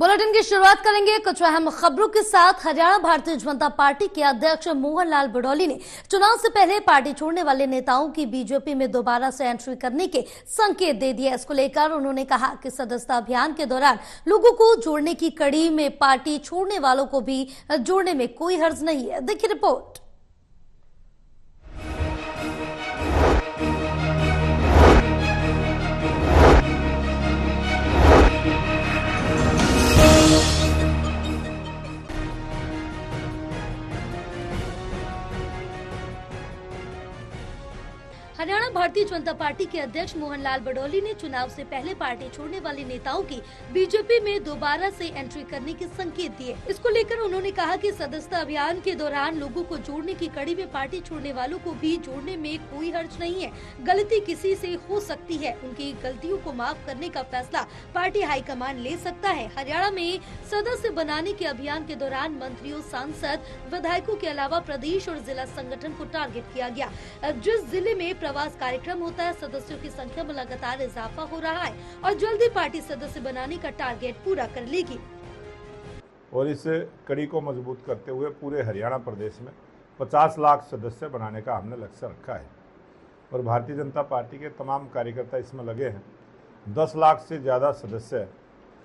Bulletin की शुरुआत करेंगे कुछ अहम खबरों के साथ। हरियाणा भारतीय जनता पार्टी के अध्यक्ष मोहन लाल बडौली ने चुनाव से पहले पार्टी छोड़ने वाले नेताओं की बीजेपी में दोबारा से एंट्री करने के संकेत दे दिए। इसको लेकर उन्होंने कहा कि सदस्यता अभियान के दौरान लोगों को जोड़ने की कड़ी में पार्टी छोड़ने वालों को भी जोड़ने में कोई हर्ज नहीं है। देखिए रिपोर्ट। हरियाणा भारतीय जनता पार्टी के अध्यक्ष मोहन लाल बडौली ने चुनाव से पहले पार्टी छोड़ने वाले नेताओं की बीजेपी में दोबारा से एंट्री करने के संकेत दिए। इसको लेकर उन्होंने कहा कि सदस्यता अभियान के दौरान लोगों को जोड़ने की कड़ी में पार्टी छोड़ने वालों को भी जोड़ने में कोई हर्ज नहीं है। गलती किसी से हो सकती है, उनकी गलतियों को माफ करने का फैसला पार्टी हाईकमान ले सकता है। हरियाणा में सदस्य बनाने के अभियान के दौरान मंत्रियों, सांसद, विधायकों के अलावा प्रदेश और जिला संगठन को टारगेट किया गया। जिस जिले में प्रवास कार्यक्रम होता है, सदस्यों की संख्या में लगातार इजाफा हो रहा है और जल्दी पार्टी सदस्य बनाने का टारगेट पूरा कर लेगी। और इस कड़ी को मजबूत करते हुए पूरे हरियाणा प्रदेश में 50 लाख सदस्य बनाने का हमने लक्ष्य रखा है और भारतीय जनता पार्टी के तमाम कार्यकर्ता इसमें लगे हैं। 10 लाख से ज़्यादा सदस्य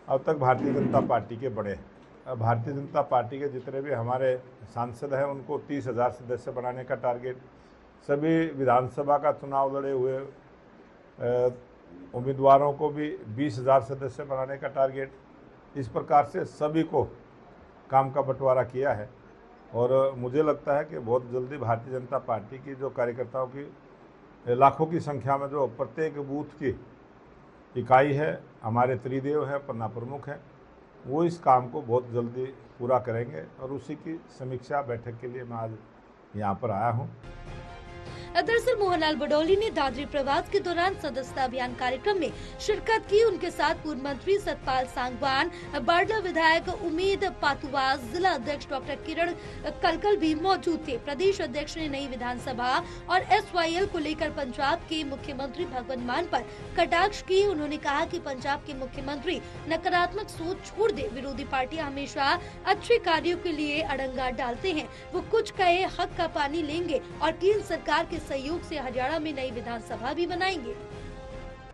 अब तक भारतीय जनता पार्टी के बने हैं। भारतीय जनता पार्टी के जितने भी हमारे सांसद हैं उनको 30,000 सदस्य बनाने का टारगेट, सभी विधानसभा का चुनाव लड़े हुए उम्मीदवारों को भी 20,000 सदस्य बनाने का टारगेट, इस प्रकार से सभी को काम का बंटवारा किया है। और मुझे लगता है कि बहुत जल्दी भारतीय जनता पार्टी की जो कार्यकर्ताओं की लाखों की संख्या में जो प्रत्येक बूथ की इकाई है, हमारे त्रिदेव हैं, पन्ना प्रमुख हैं, वो इस काम को बहुत जल्दी पूरा करेंगे और उसी की समीक्षा बैठक के लिए मैं आज यहाँ पर आया हूँ। दरअसल मोहनलाल बडौली ने दादरी प्रवास के दौरान सदस्यता अभियान कार्यक्रम में शिरकत की। उनके साथ पूर्व मंत्री सतपाल सांगवान, बारला विधायक उमेद पातुवास, जिला अध्यक्ष डॉक्टर किरण कलकल भी मौजूद थे। प्रदेश अध्यक्ष ने नई विधानसभा और SYL को लेकर पंजाब के मुख्यमंत्री भगवंत मान पर कटाक्ष की। उन्होंने कहा कि पंजाब के मुख्यमंत्री नकारात्मक सोच छोड़ दे। विरोधी पार्टियां हमेशा अच्छे कार्यों के लिए अड़ंगा डालते हैं। वो कुछ कहे हक का पानी लेंगे और केंद्र सरकार के सहयोग से हरियाणा में नई विधानसभा भी बनाएंगे।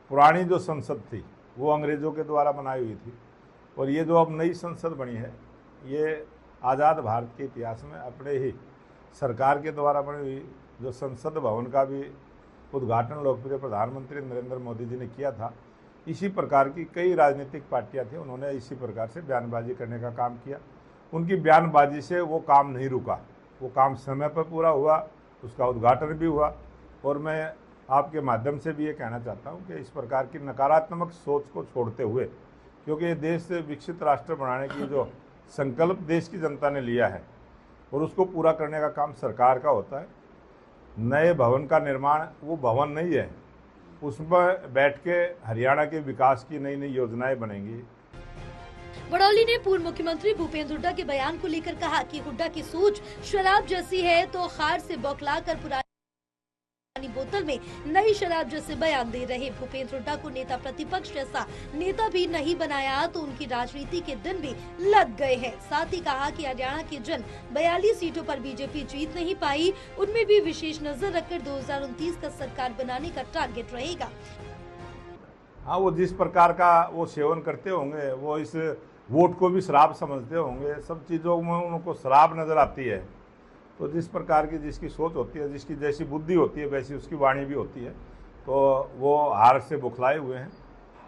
पुरानी जो संसद थी वो अंग्रेजों के द्वारा बनाई हुई थी और ये जो अब नई संसद बनी है ये आज़ाद भारत के इतिहास में अपने ही सरकार के द्वारा बनी हुई जो संसद भवन का भी उद्घाटन लोकप्रिय प्रधानमंत्री नरेंद्र मोदी जी ने किया था। इसी प्रकार की कई राजनीतिक पार्टियां थी, उन्होंने इसी प्रकार से बयानबाजी करने का काम किया। उनकी बयानबाजी से वो काम नहीं रुका, वो काम समय पर पूरा हुआ, उसका उद्घाटन भी हुआ। और मैं आपके माध्यम से भी ये कहना चाहता हूँ कि इस प्रकार की नकारात्मक सोच को छोड़ते हुए, क्योंकि ये देश से विकसित राष्ट्र बनाने की जो संकल्प देश की जनता ने लिया है और उसको पूरा करने का काम सरकार का होता है। नए भवन का निर्माण वो भवन नहीं है, उसमें बैठ के हरियाणा के विकास की नई नई योजनाएं बनेंगी। बडौली ने पूर्व मुख्यमंत्री भूपेंद्र हुड्डा के बयान को लेकर कहा कि हुड्डा की सोच शराब जैसी है तो खार से बौखलाकर पुरानी बोतल में नई शराब जैसे बयान दे रहे। भूपेंद्र हुड्डा को नेता प्रतिपक्ष जैसा नेता भी नहीं बनाया तो उनकी राजनीति के दिन भी लग गए हैं। साथ ही कहा कि हरियाणा के जिन 42 सीटों पर बीजेपी जीत नहीं पाई उनमें भी विशेष नजर रखकर 2029 का सरकार बनाने का टारगेट रहेगा। हाँ, वो जिस प्रकार का वो सेवन करते होंगे, वो इस वोट को भी शराब समझते होंगे, सब चीज़ों में उनको शराब नज़र आती है। तो जिस प्रकार की जिसकी सोच होती है, जिसकी जैसी बुद्धि होती है वैसी उसकी वाणी भी होती है। तो वो हार से बौखलाए हुए हैं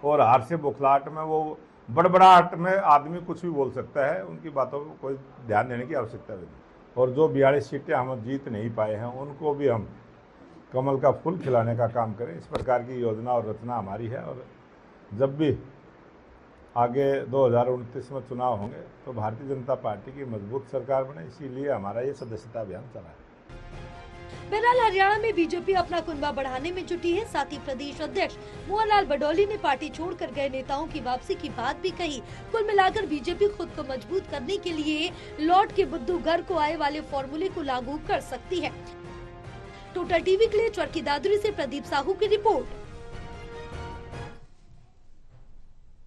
और हार से बौखलाहट में वो बड़बड़ाहट में आदमी कुछ भी बोल सकता है, उनकी बातों को कोई ध्यान देने की आवश्यकता नहीं। और जो 42 सीटें हम जीत नहीं पाए हैं उनको भी हम कमल का फूल खिलाने का काम करें, इस प्रकार की योजना और रचना हमारी है। और जब भी आगे 2029 में चुनाव होंगे तो भारतीय जनता पार्टी की मजबूत सरकार बने, इसीलिए हमारा ये सदस्यता अभियान चला है। बहरहाल हरियाणा में बीजेपी अपना कुनबा बढ़ाने में जुटी है। साथ ही प्रदेश अध्यक्ष मोहनलाल बडौली ने पार्टी छोड़कर गए नेताओं की वापसी की बात भी कही। कुल मिलाकर बीजेपी खुद को मजबूत करने के लिए लौट के बुद्धू घर को आए वाले फॉर्मूले को लागू कर सकती है। टोटल टीवी के लिए चरखी दादरी से प्रदीप साहू की रिपोर्ट।